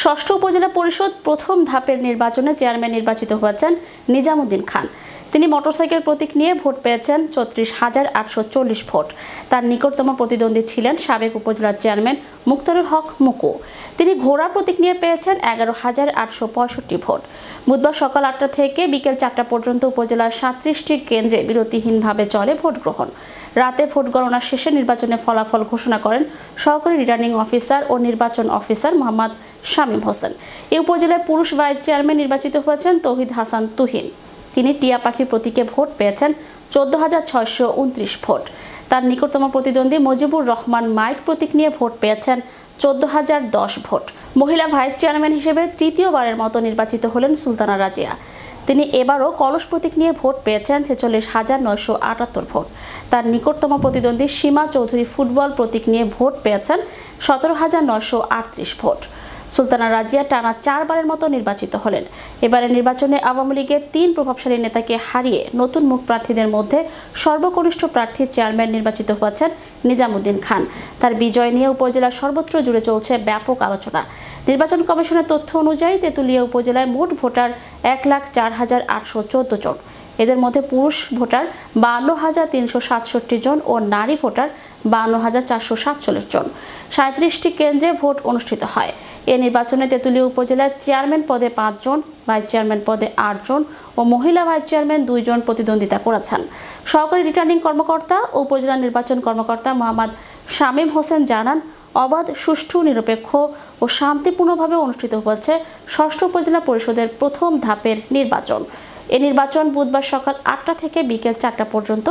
ষষ্ঠ উপজেলা পরিষদ প্রথম ধাপের নির্বাচনে চেয়ারম্যান নির্বাচিত হয়েছেন নিজামুদ্দিন খান। তিনি মোটরসাইকেল প্রতীক নিয়ে ভোট পেয়েছেন ৩৬,৮৪০ ভোট। তার নিকটতম প্রতিদ্বন্দ্বী ছিলেন সাবেক উপজেলা চেয়ারম্যান মুক্তারুল হক মুকু। তিনি ঘোড়া প্রতীক নিয়ে পেয়েছেন ১১,৮৬৫ ভোট। বুধবার সকাল ৮টা থেকে বিকেল ৪টা পর্যন্ত উপজেলার ৩৭টি কেন্দ্রে বিরতিহীনভাবে চলে ভোট গ্রহণ। রাতে ভোট গণনা শেষে নির্বাচনের ফলাফল ঘোষণা করেন সহকারী রিটার্নিং অফিসার ও নির্বাচন অফিসার মোহাম্মদ শামীম হোসেন। এই উপজেলায় পুরুষ ভাইস চেয়ারম্যান নির্বাচিত হয়েছেন তৌহিদ হাসান তুহিন। তিনি টিয়া পাখি প্রতীকে ভোট পেয়েছেন ১৪,৬২৯ ভোট। তার নিকটতম প্রতিদ্বন্দ্বী মুজিবুর রহমান মাইক প্রতীক নিয়ে ভোট পেয়েছেন ১৪,০১০ ভোট। মহিলা ভাইস চেয়ারম্যান হিসেবে তৃতীয়বারের মতো নির্বাচিত হলেন সুলতানা রাজিয়া। তিনি এবারও কলস প্রতীক নিয়ে ভোট পেয়েছেন ৪৬,৯৭৮ ভোট। তার নিকটতম প্রতিদ্বন্দ্বী সীমা চৌধুরী ফুটবল প্রতীক নিয়ে ভোট পেয়েছেন ১৭,৯৩৮ ভোট। সুলতানা রাজিয়া টানা ৪বারের মতো নির্বাচিত হলেন। এবারের নির্বাচনে আওয়ামী লীগের ৩ প্রভাবশালী নেতাকে হারিয়ে নতুন মুখ প্রার্থীদের মধ্যে সর্বকনিষ্ঠ প্রার্থী চেয়ারম্যান নির্বাচিত হয়েছেন নিজামুদ্দিন খান। তার বিজয় নিয়ে উপজেলার সর্বত্র জুড়ে চলছে ব্যাপক আলোচনা। নির্বাচন কমিশনের তথ্য অনুযায়ী তেঁতুলিয়া উপজেলায় মোট ভোটার ১,০৪,৮১৪ জন। এদের মধ্যে পুরুষ ভোটার ৫২,৩৬৭ জন ও নারী ভোটার ৫২,৪৪৭ জন। ৩৭টি কেন্দ্রে ভোট অনুষ্ঠিত হয়। এ নির্বাচনে তেঁতুলিয়া উপজেলার চেয়ারম্যান পদে ৫ জন, ভাইস চেয়ারম্যান পদে ৮ জন ও মহিলা ভাইস চেয়ারম্যান ২ জন প্রতিদ্বন্দ্বিতা করেছেন। সহকারী রিটার্নিং কর্মকর্তা ও উপজেলা নির্বাচন কর্মকর্তা মোহাম্মদ শামীম হোসেন জানান, অবাধ, সুষ্ঠু, নিরপেক্ষ ও শান্তিপূর্ণভাবে অনুষ্ঠিত হয়েছে ষষ্ঠ উপজেলা পরিষদের প্রথম ধাপের নির্বাচন। এ নির্বাচন বুধবার সকাল ৮টা থেকে বিকেল ৪টা পর্যন্ত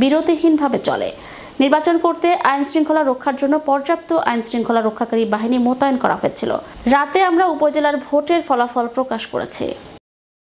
বিরতিহীনভাবে চলে। নির্বাচন করতে আইন শৃঙ্খলা রক্ষার জন্য পর্যাপ্ত আইন শৃঙ্খলা রক্ষাকারী বাহিনী মোতায়েন করা হয়েছিল। রাতে আমরা উপজেলার ভোটের ফলাফল প্রকাশ করেছি।